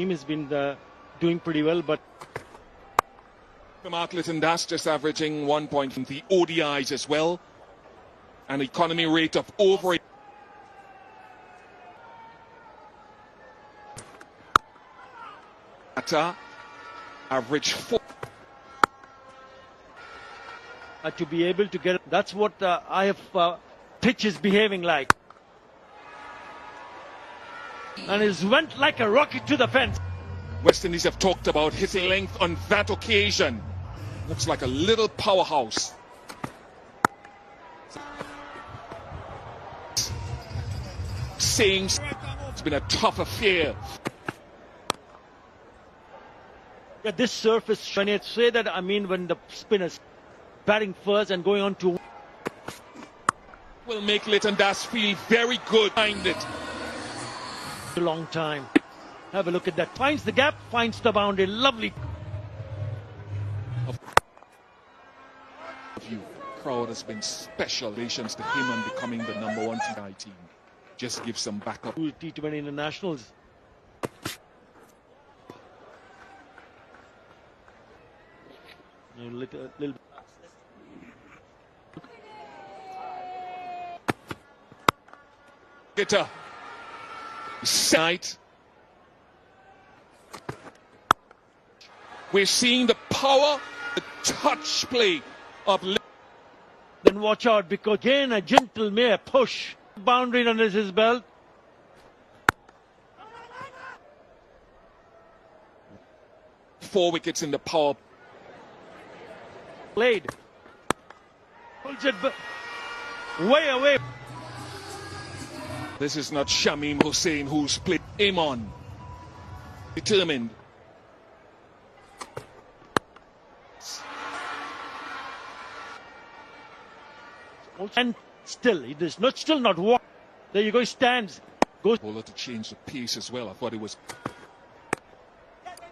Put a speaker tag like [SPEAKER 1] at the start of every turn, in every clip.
[SPEAKER 1] Team has been doing pretty well, but
[SPEAKER 2] Martlet and Das just averaging 1 point in the ODIs as well. An economy rate of over 8. Average 4.
[SPEAKER 1] To be able to get, that's what I have pitch is behaving like. And it went like a rocket to the fence.
[SPEAKER 2] West Indies have talked about hitting length on that occasion. Looks like a little powerhouse. Saying it's been a tough affair.
[SPEAKER 1] Yeah, this surface, when you say that, I mean when the spinners batting first and going on to
[SPEAKER 2] Will make Leighton Das feel very good behind it.
[SPEAKER 1] a long time. Have a look at that. Finds the gap, finds the boundary. Lovely.
[SPEAKER 2] Crowd has been special relations to him and becoming the #1 T20 team. Just give some backup.
[SPEAKER 1] T20 internationals. A little.
[SPEAKER 2] Hitter. Sight. We're seeing the power, the touch play of.
[SPEAKER 1] Then watch out, because again a gentle mere push. Boundary under his belt.
[SPEAKER 2] Four wickets in the power.
[SPEAKER 1] Played. Holds it way away.
[SPEAKER 2] This is not Shamim Hussain who's played. Amon. Determined.
[SPEAKER 1] And still, it is not still not walk. There you go, he stands. Goes.
[SPEAKER 2] Bowler to change the pace as well. I thought it was.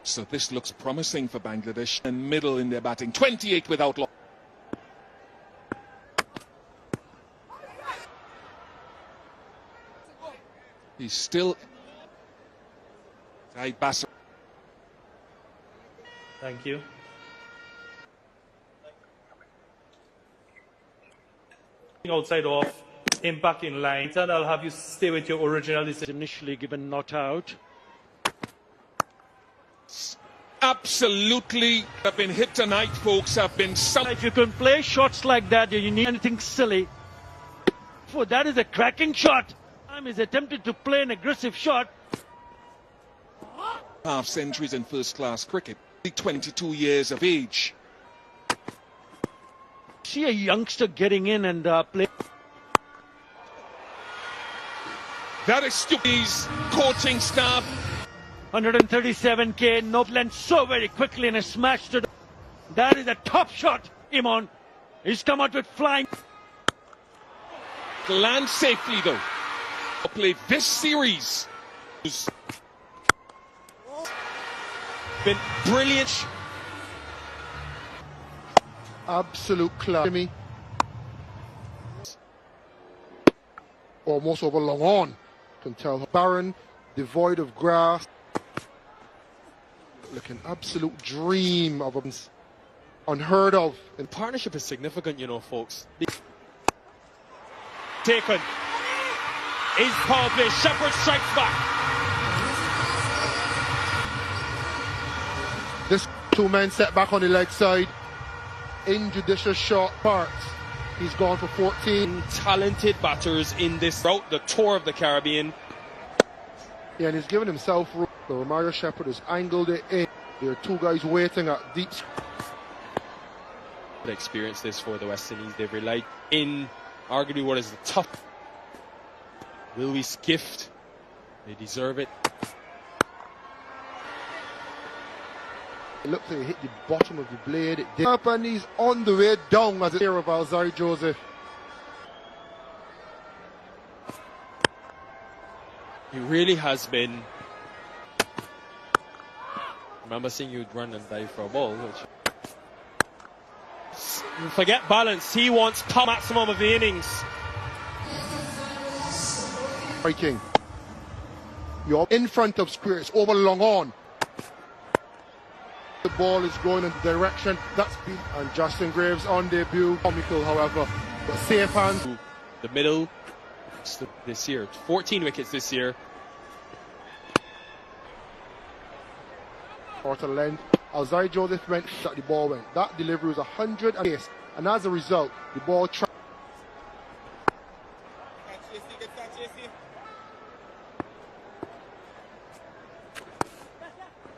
[SPEAKER 2] So this looks promising for Bangladesh. And middle in their batting. 28 without loss. He's still. Basser.
[SPEAKER 3] Thank you. Outside off, impact in line, and I'll have you stay with your original decision.
[SPEAKER 1] Initially given not out.
[SPEAKER 2] Absolutely have been hit tonight, folks. Have been some.
[SPEAKER 1] If you can play shots like that, you need anything silly. For that is a cracking shot. He's attempted to play an aggressive shot.
[SPEAKER 2] Half centuries in first-class cricket. 22 years of age.
[SPEAKER 1] See a youngster getting in and play.
[SPEAKER 2] That is Stupi's coaching staff.
[SPEAKER 1] 137k, no length so very quickly and a smash to the. That is a top shot, Imon. He's come out with flying.
[SPEAKER 2] Land safely though. Play this series. Been brilliant.
[SPEAKER 4] Absolute clarity. Almost over long on. Can tell barren, devoid of grass. Like an absolute dream of unheard of.
[SPEAKER 5] And partnership is significant, you know, folks.
[SPEAKER 6] Taken. Is power play. Shepherd strikes back.
[SPEAKER 4] This two-man set back on the leg side. Injudicious shot parts. He's gone for 14.
[SPEAKER 5] Talented batters in this route, the tour of the Caribbean.
[SPEAKER 4] Yeah, and he's given himself room. So Mario Shepherd has angled it in. There are two guys waiting at deep.
[SPEAKER 5] They experienced this for the West Indies. They've relied in arguably what is the tough. Will we gift? They deserve it.
[SPEAKER 4] It looks like he hit the bottom of the blade. It did. Up and he's on the way down as a pair of Alzari Joseph.
[SPEAKER 5] He really has been. Remember seeing you run and dive for a ball, which. Forget balance. He wants power maximum of the innings.
[SPEAKER 4] King. You're in front of square, it's over long on. The ball is going in the direction that's been, and Justin Graves on debut. Comical, however, but safe hands.
[SPEAKER 5] The middle this year, 14 wickets this year.
[SPEAKER 4] Quarter length. Alzai Joseph went that the ball went. That delivery was 100 pace, and as a result, the ball.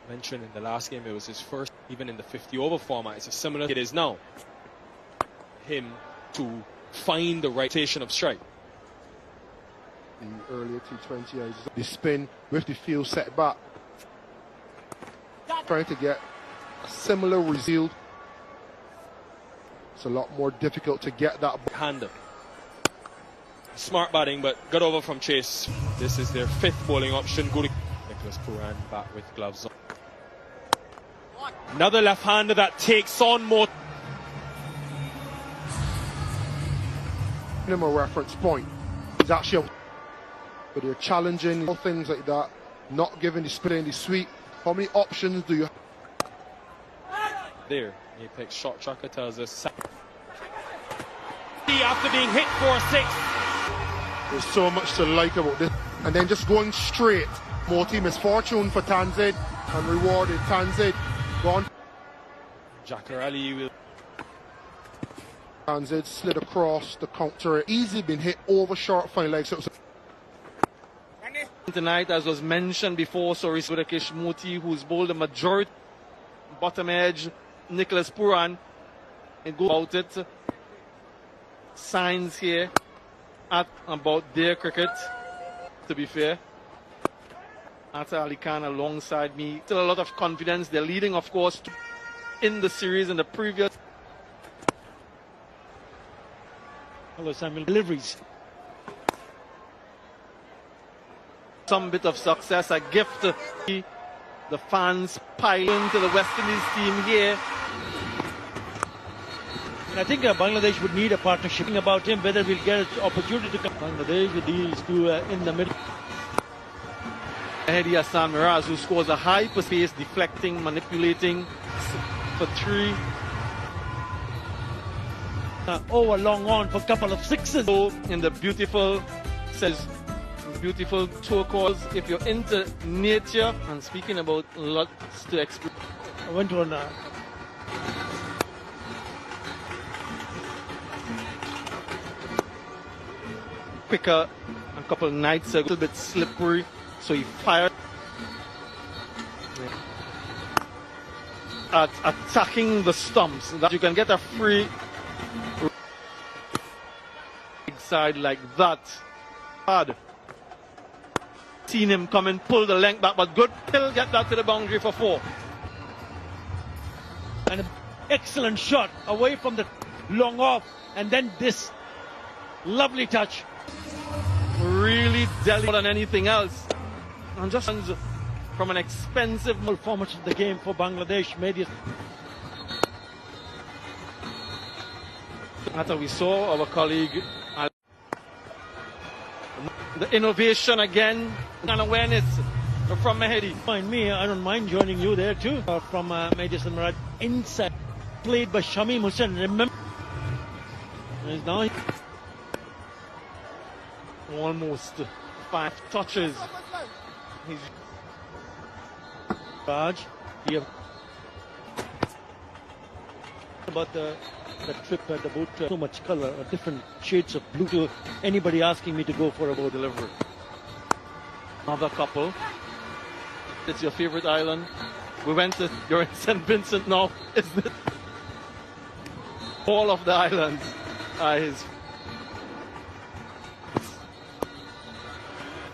[SPEAKER 5] Mentioned in the last game, it was his first, even in the 50-over format. It's a similar. It is now him to find the right rotation of strike.
[SPEAKER 4] The earlier T20, the spin with the field set back, trying to get a similar result. It's a lot more difficult to get that
[SPEAKER 5] hander. Smart batting, but got over from Chase. This is their fifth bowling option. Nicholas Pooran back with gloves on. Another left-hander that takes on more.
[SPEAKER 4] A reference point. He's actually, but they're challenging things like that, not giving the spin in the sweep. How many options do you have?
[SPEAKER 5] There, Apex shot tracker tells us.
[SPEAKER 6] After being hit for 6.
[SPEAKER 4] There's so much to like about this. And then just going straight. Multi misfortune for Tanzid and rewarded Tanzid. Gone.
[SPEAKER 5] Jacarelli will.
[SPEAKER 4] Tanzid slid across the counter. Easy been hit over short fine legs. So
[SPEAKER 7] tonight, as was mentioned before, Soris Budakish Moti, who's bowled the majority bottom edge, Nicholas Pooran, and go about it. Signs here at about their cricket, to be fair. Atta Ali Khan alongside me. Still a lot of confidence. They're leading, of course, in the series in the previous.
[SPEAKER 1] Hello, Samuel. Deliveries.
[SPEAKER 7] Some bit of success, a gift to the fans piling to the West Indies team here.
[SPEAKER 1] And I think Bangladesh would need a partnership. About him, whether we'll get an opportunity to come. Bangladesh with these two in the middle.
[SPEAKER 7] Hedi Hassan Miraz, who scores a high pace, deflecting, manipulating for 3.
[SPEAKER 1] Over long on for a couple of sixes.
[SPEAKER 7] In the beautiful, says beautiful turquoise. If you're into nature, and speaking about lots to explore.
[SPEAKER 1] I went on
[SPEAKER 7] quicker a couple of nights ago, a little bit slippery, so he fired at attacking the stumps. That you can get a free side like that. Hard. Seen him come and pull the length back, but good. He'll get that to the boundary for 4.
[SPEAKER 1] and an excellent shot away from the long off, and then this lovely touch.
[SPEAKER 7] Really delicate than anything else, and just from an expensive
[SPEAKER 1] Format of the game for Bangladesh made it.
[SPEAKER 7] After we saw our colleague, the innovation again and awareness from Mehdi.
[SPEAKER 1] Mind me, I don't mind joining you there too. From Madison Murad inside, played by Shamim Hussain. Remember, he's now
[SPEAKER 7] almost 5 touches. He's
[SPEAKER 1] Raj, you have about the trip at the boat, so much color, different shades of blue to anybody asking me to go for a boat delivery.
[SPEAKER 7] Another couple. It's your favorite island. We went to, you're in St. Vincent now, isn't it? All of the islands are his.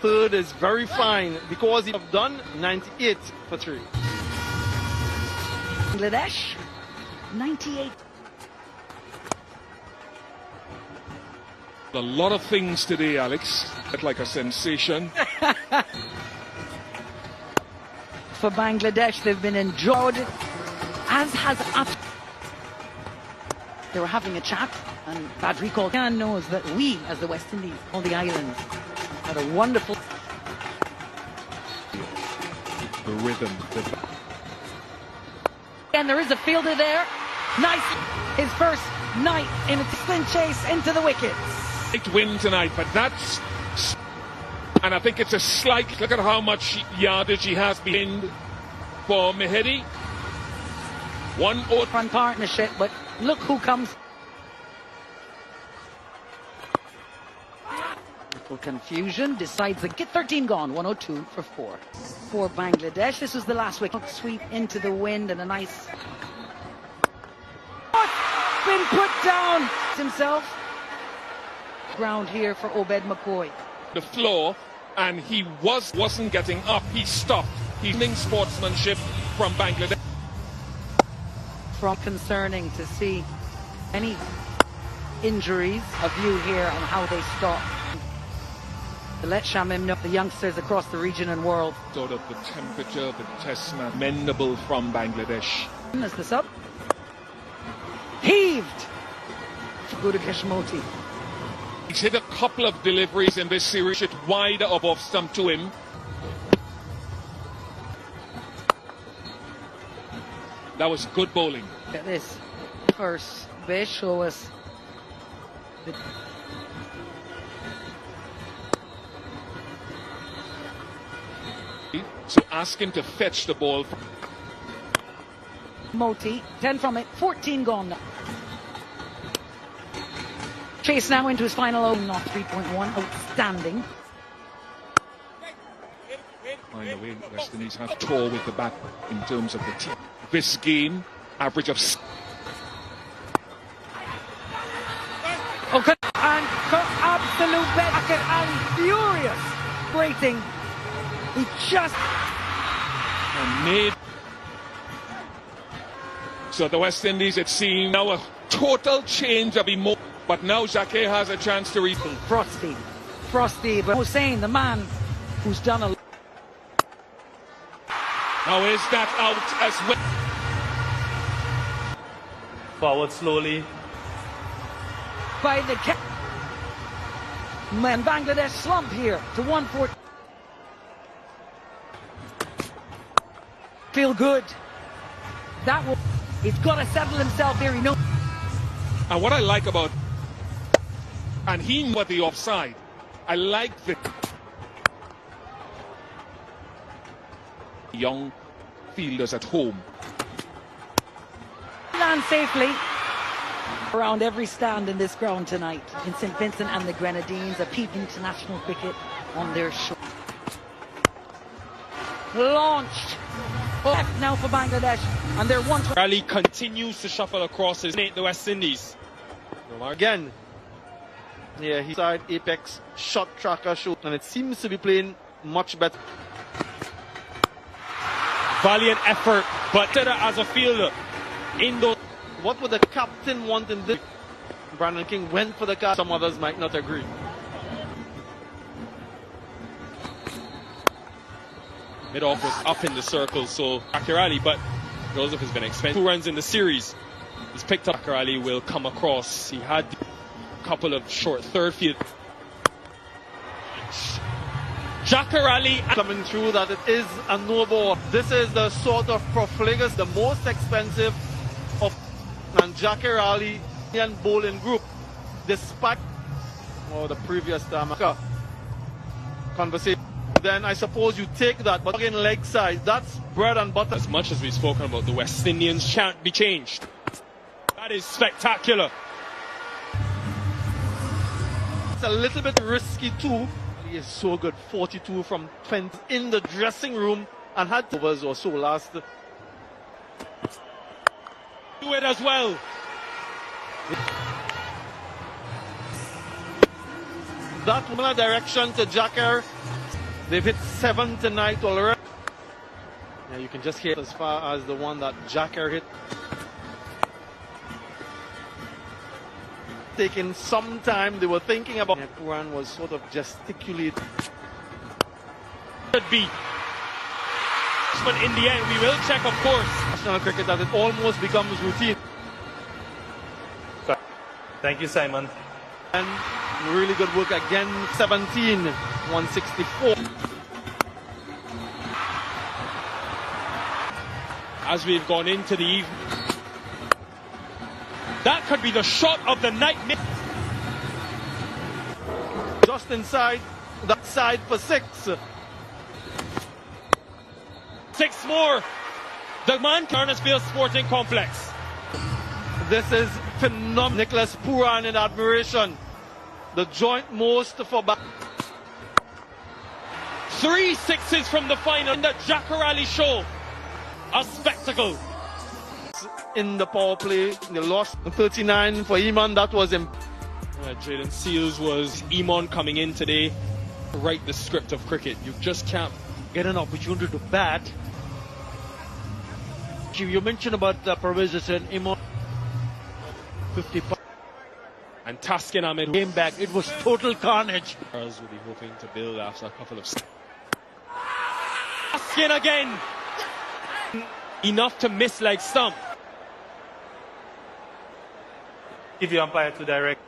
[SPEAKER 7] Third is very fine because he have done 98 for 3.
[SPEAKER 8] Bangladesh, 98.
[SPEAKER 2] A lot of things today, Alex. Like a sensation.
[SPEAKER 8] For Bangladesh, they've been enjoyed, as has up. They were having a chat, and Badri Khan knows that we, as the West Indies, all the islands, had a wonderful.
[SPEAKER 2] the rhythm.
[SPEAKER 8] And there is a fielder there. Nice. His first night in a sprint chase into the wickets.
[SPEAKER 2] Great win tonight, but that's... And I think it's a slight... Look at how much yardage he has behind for Mehedi. 1-0
[SPEAKER 8] Front partnership, but look who comes. Little confusion, decides to get 13 gone, 102 for 4. For Bangladesh, this was the last wicket. Sweep into the wind and a nice... Been put down himself. Ground here for Obed McCoy.
[SPEAKER 2] the floor, and he wasn't getting up. He stopped. He's in sportsmanship from Bangladesh.
[SPEAKER 8] From concerning to see any injuries, a view here on how they stop. To let Shamim know the youngsters across the region and world.
[SPEAKER 2] Sort of the temperature, the test man, mendable from Bangladesh.
[SPEAKER 8] Is this up? Heaved! Guru Keshmoti.
[SPEAKER 2] He's hit a couple of deliveries in this series, it wider above stump to him. That was good bowling.
[SPEAKER 8] Look at this. First, they show us.
[SPEAKER 2] So ask him to fetch the ball.
[SPEAKER 8] Moti, 10 from it, 14 gone now. Chase now into his final over, not 3.1, outstanding.
[SPEAKER 2] By the way, West Indies have tour with the bat in terms of the team. This game, average of...
[SPEAKER 8] Okay, and absolute bucket and furious grating. He just
[SPEAKER 2] made. So the West Indies, it seems, now a total change of emotion. But now Jacquet has a chance to read.
[SPEAKER 8] Frosty, but Hussein, the man who's done a...
[SPEAKER 2] Now is that out as well?
[SPEAKER 3] Forward slowly.
[SPEAKER 8] By the man, Bangladesh slump here to 1-4. Feel good. That will... He's got to settle himself here. He knows.
[SPEAKER 2] And what I like about... And he knew the offside. I like the... Young fielders at home.
[SPEAKER 8] Land safely. Around every stand in this ground tonight. In St. Vincent and the Grenadines, a peep international cricket on their show. Launched. Left now for Bangladesh, and they're one.
[SPEAKER 5] Rally continues to shuffle across the West Indies.
[SPEAKER 7] Again, yeah, he's side apex shot tracker shoot, and it seems to be playing much better.
[SPEAKER 5] Valiant effort, but as a fielder, in those.
[SPEAKER 7] What would the captain want in this? Brandon King went for the catch. Some others might not agree.
[SPEAKER 5] Mid-off was up in the circle, so Akirali, but Joseph has been expensive. 2 runs in the series. He's picked up. Akirali will come across. He had a couple of short third field. Jacarali
[SPEAKER 7] coming through that it is a no ball. This is the sort of profligacy, the most expensive of and Jacarali and bowling group. Despite the previous conversation. Then I suppose you take that, but in leg side, that's bread and butter.
[SPEAKER 5] As much as we've spoken about the West Indians can't be changed. That is spectacular.
[SPEAKER 7] It's a little bit risky too. He is so good, 42 from 20 in the dressing room and had overs or so last.
[SPEAKER 5] Do it as well.
[SPEAKER 7] That similar direction to Jacker. They've hit 7 tonight already. Yeah, you can just hear as far as the one that Jacker hit. Taking some time, they were thinking about. Quran was sort of gesticulating.
[SPEAKER 5] Could be. But in the end, we will check, of course.
[SPEAKER 7] National cricket, that it almost becomes routine.
[SPEAKER 3] Thank you, Simon.
[SPEAKER 7] And really good work again. 17, 164.
[SPEAKER 5] as we've gone into the evening. That could be the shot of the night.
[SPEAKER 7] Just inside that side for 6.
[SPEAKER 5] 6 more. The Carnesville Sporting Complex.
[SPEAKER 7] This is phenomenal. Nicholas Puran in admiration. The joint most for back.
[SPEAKER 5] 3 sixes from the final in the Jacarali show. A spectacle.
[SPEAKER 7] In the power play, they lost 39 for Iman. That was
[SPEAKER 5] Jaden Seals was Iman coming in today to write the script of cricket. You just can't
[SPEAKER 1] get an opportunity to bat. You mentioned about Pervez Hussain, Iman 55
[SPEAKER 5] and Taskin Ahmed
[SPEAKER 1] came back. It was total carnage.
[SPEAKER 5] Charles will be hoping to build after a couple of Taskin again. Enough to miss like stump.
[SPEAKER 3] If you umpire to direct.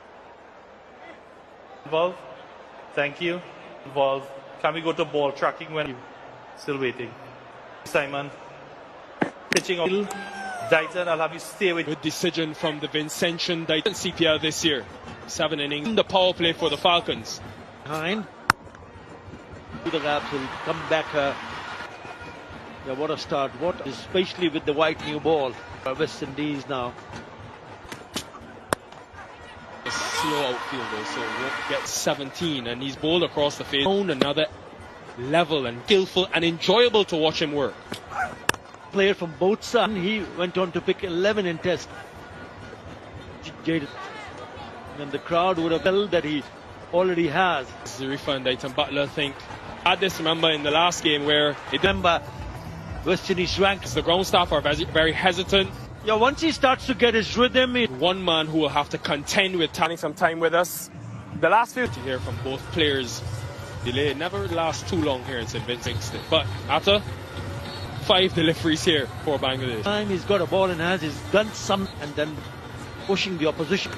[SPEAKER 3] Involve. Thank you. Involve. Can we go to ball tracking when still waiting? Simon. Pitching on Dighton, I'll have you stay with.
[SPEAKER 5] Good decision from the Vincentian Dighton CPL this year. 7 innings in the power play for the Falcons.
[SPEAKER 1] Behind. The Raps will come back. Yeah, what a start. What, especially with the white new ball. West Indies now.
[SPEAKER 5] A slow outfielder, so Wolf gets 17 and he's bowled across the field. Another level and skillful and enjoyable to watch him work.
[SPEAKER 1] Player from both sides. He went on to pick 11 in test. And the crowd would have felt that he already has.
[SPEAKER 5] Zarifa and Dighton Butler think. I had this, remember, in the last game where it
[SPEAKER 1] remember West Indies ranks.
[SPEAKER 5] The ground staff are very hesitant.
[SPEAKER 1] Yeah, once he starts to get his rhythm,
[SPEAKER 5] one man who will have to contend with spending some time with us. The last 50 here from both players. Delay never lasts too long here in St. Vincent. But after 5 deliveries here for Bangladesh.
[SPEAKER 1] Time he's got a ball and has done some and then pushing the opposition.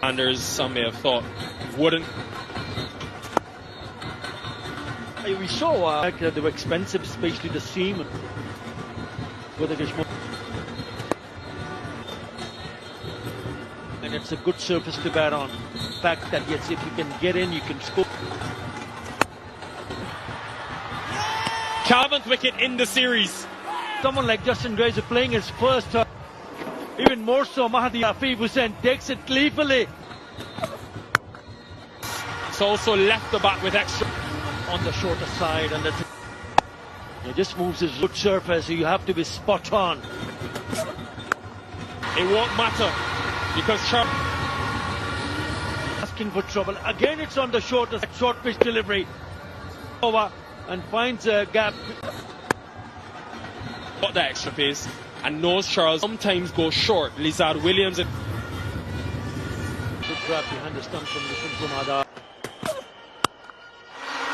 [SPEAKER 5] Anders, some may have thought, wouldn't.
[SPEAKER 1] We saw they were expensive, especially the seam. And it's a good surface to bat on. The fact that yes, if you can get in, you can score.
[SPEAKER 5] Calvin's wicket in the series.
[SPEAKER 1] Someone like Justin Grazer playing his first, even more so, Mahdi Afif Hussain takes it gleefully.
[SPEAKER 5] It's also left the bat with extra.
[SPEAKER 1] On the shorter side, and he just moves his good surface, so you have to be spot on.
[SPEAKER 5] It won't matter because Charles
[SPEAKER 1] asking for trouble again. It's on the short pitch delivery over and finds a gap.
[SPEAKER 5] Got the extra pace and knows Charles sometimes goes short. Lizard Williams.
[SPEAKER 1] Good grab behind the stump from Kumada.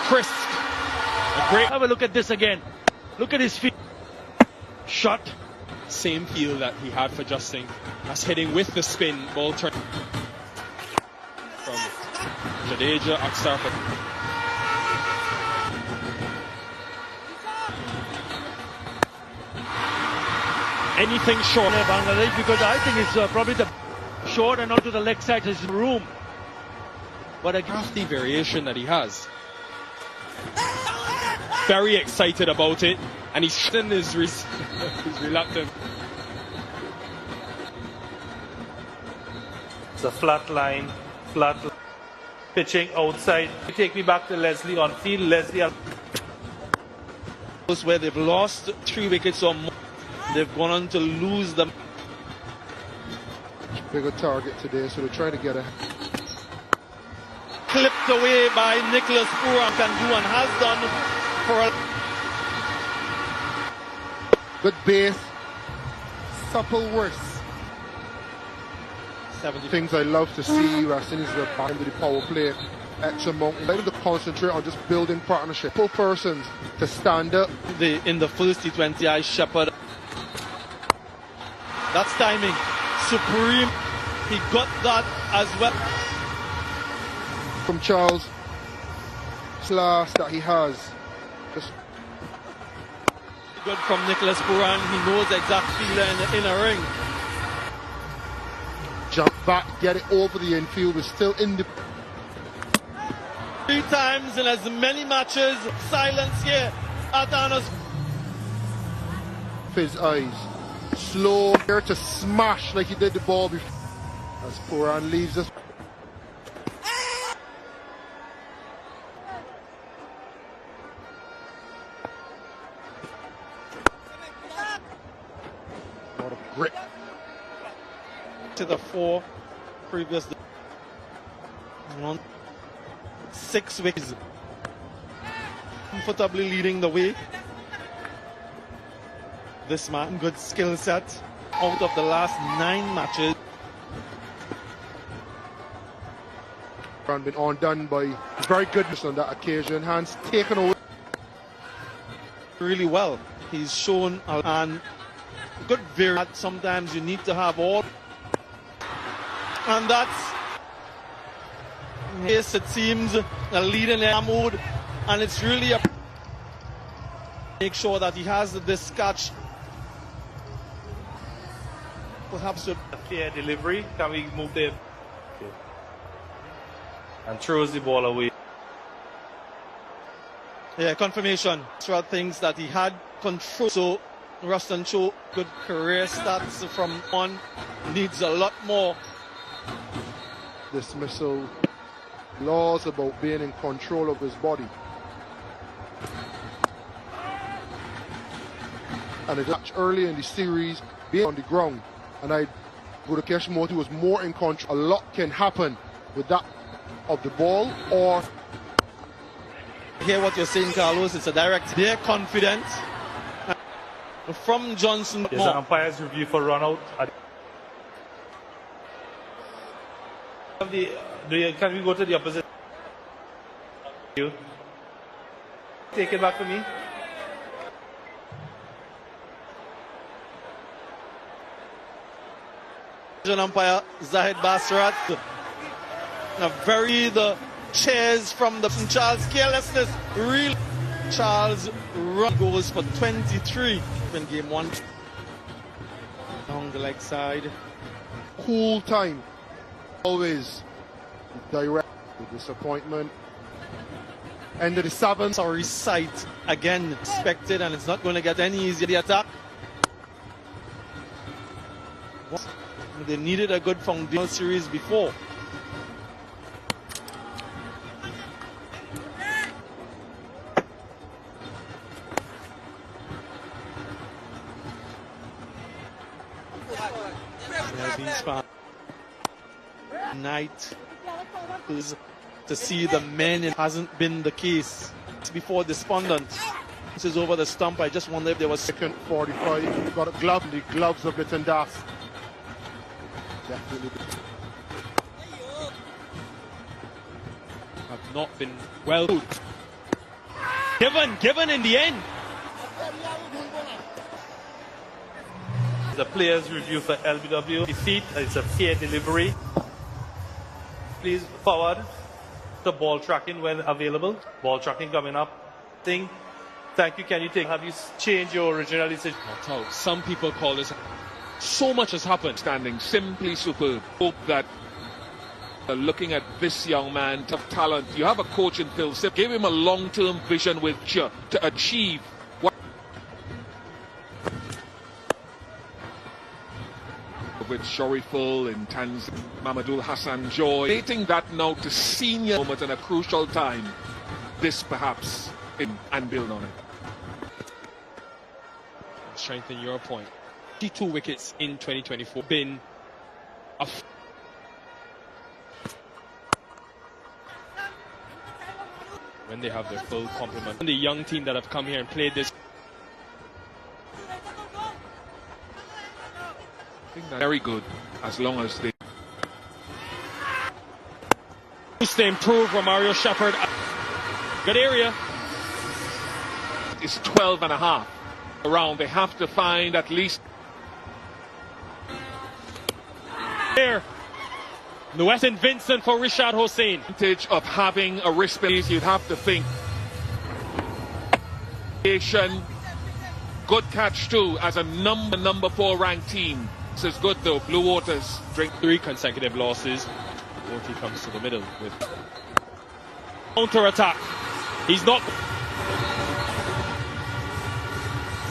[SPEAKER 5] Crisp.
[SPEAKER 1] Have a look at this again. Look at his feet. Shot.
[SPEAKER 5] Same feel that he had for Justin. That's hitting with the spin. Ball turn from Jadeja Akhtar. Anything short.
[SPEAKER 1] Bangladesh, because I think it's probably the short and onto the leg side is room.
[SPEAKER 5] What a crafty variation that he has. Very excited about it, and he's reluctant.
[SPEAKER 3] It's a flat line, pitching outside. You take me back to Leslie on field. Leslie,
[SPEAKER 7] where they've lost 3 wickets or more. They've gone on to lose them.
[SPEAKER 4] Bigger target today, so they're trying to get a.
[SPEAKER 7] Clipped away by Nicholas Puran can do and has done for a
[SPEAKER 4] good base, supple worse.
[SPEAKER 7] 70.
[SPEAKER 4] Things I love to see as soon as they're back into the power play. Extra amount, let them to concentrate on just building partnership. Full persons to stand up.
[SPEAKER 7] In the first T20, I shepherd. That's timing. Supreme. He got that as well.
[SPEAKER 4] From Charles, class that he has. Just
[SPEAKER 7] Good from Nicholas Puran. He knows the exact feeling in a ring.
[SPEAKER 4] Jump back, get it over the infield. We're still in the...
[SPEAKER 7] 3 times in as many matches. Silence here at Arnold's.
[SPEAKER 4] His eyes. Slow here to smash like he did the ball before. As Puran leaves us. Lot of grip.
[SPEAKER 7] To the 4 previous 6 wickets, comfortably leading the way. This man, good skill set. Out of the last 9 matches,
[SPEAKER 4] Been undone by very goodness on that occasion. Hands taken away
[SPEAKER 7] really well. He's shown and good variation. Sometimes you need to have all, and that's yes, it seems a lead in air mode, and it's really a make sure that he has this catch. Perhaps to
[SPEAKER 3] Clear delivery. Can we move there? And throws the ball away.
[SPEAKER 7] yeah, confirmation. Extra things that he had control. So Ruston Cho, good career stats from on, needs a lot more.
[SPEAKER 4] dismissal. Laws about being in control of his body. And it match early in the series, being on the ground. And Budakesh Moti was more in control. A lot can happen with that of the ball, or
[SPEAKER 7] Hear what you're saying, Carlos. It's a direct. They're confident. From Johnson.
[SPEAKER 3] There's an umpire's review for run out. Can we go to the opposite? You take it back for me.
[SPEAKER 7] Umpire Zahid Basrat. The chairs from the Charles carelessness. Real Charles run goes for 23 in game 1. On the leg side.
[SPEAKER 4] cool time. Always direct the disappointment. End of the 7th.
[SPEAKER 7] Sorry, sight again expected, and it's not going to get any easier. The attack. They needed a good foundational series before. Night is to see the men. It hasn't been the case before. Despondent. This is over the stump. I just wonder if there was
[SPEAKER 4] Second 45. Got a glove. The gloves of Littendas. Definitely.
[SPEAKER 5] Have not been well given in the end.
[SPEAKER 3] The players review for LBW. Defeat. It's a fair delivery. Please forward the ball tracking when available. Ball tracking coming up. Thank you. Can you take? Have you changed your original decision?
[SPEAKER 5] Not out. Some people call this. So much has happened.
[SPEAKER 2] Standing simply superb. Hope that looking at this young man of talent, you have a coach in Phil Sip. Give him a long-term vision with you to achieve what with Shariful in Tanzania, Mamadou Hassan Joy, dating that now to senior moment and a crucial time. This perhaps and build on it.
[SPEAKER 5] Strengthen your point. 52 wickets in 2024. Been a when they have their full complement. And the young team that have come here and played this.
[SPEAKER 2] I think that's very good as long as they
[SPEAKER 5] to improve Romario Shepherd. Good area.
[SPEAKER 2] It's 12 and a half around. They have to find at least
[SPEAKER 5] Here, St. Vincent for Rishad Hossain.
[SPEAKER 2] advantage of having a wristband. You'd have to think good catch too as a number 4 ranked team. This is good though. Blue Waters drink
[SPEAKER 5] 3 consecutive losses. Morty comes to the middle with counter attack. He's not.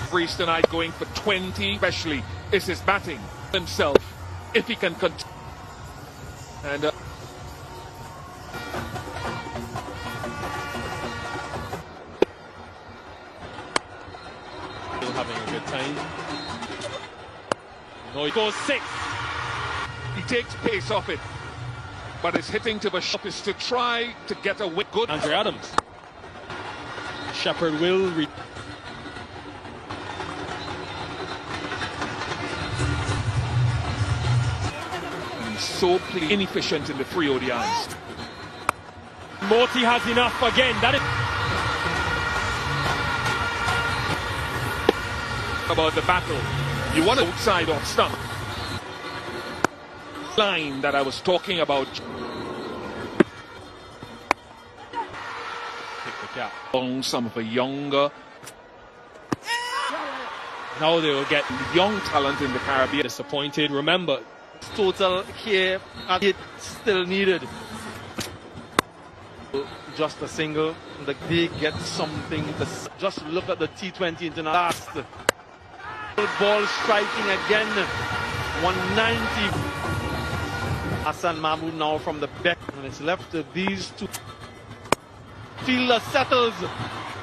[SPEAKER 2] Freeze tonight going for 20, especially is his batting himself if he can continue. And
[SPEAKER 5] still having a good time. No, he goes 6.
[SPEAKER 2] he takes pace off it, but his hitting to the shop is to try to get a good.
[SPEAKER 5] Andre Adams. Shepherd will
[SPEAKER 2] so inefficient in the 3 ODIs.
[SPEAKER 6] Morty has enough again. That is
[SPEAKER 2] about the battle. You want outside off stump. Line that I was talking about.
[SPEAKER 5] pick the gap.
[SPEAKER 2] On some of the younger.
[SPEAKER 5] Now they will get
[SPEAKER 2] Young talent in the Caribbean.
[SPEAKER 5] disappointed. Remember,
[SPEAKER 7] Total here, and it still needed. Just a single. They get something. Just look at the T20 international. Last ball striking again. 190. Hassan Mahmoud now from the back, and it's left to these two. Fielder settles.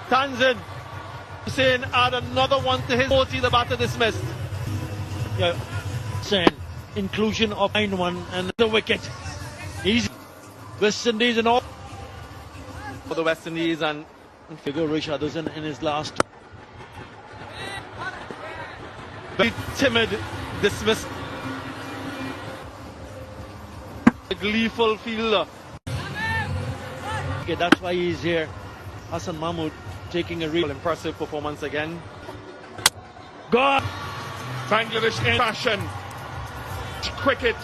[SPEAKER 7] Tanzan Hussein add another one to his 40. The batter dismissed.
[SPEAKER 1] Yeah, saying inclusion of 9-1 and the wicket. Easy. West Indies and all.
[SPEAKER 7] For the West Indies and
[SPEAKER 1] Figure Richardson in his last.
[SPEAKER 7] very timid dismiss. A gleeful fielder.
[SPEAKER 1] Okay, that's why he's here. Hassan Mahmoud taking a real
[SPEAKER 7] Impressive performance again.
[SPEAKER 1] God.
[SPEAKER 2] Bangladesh in fashion. Cricket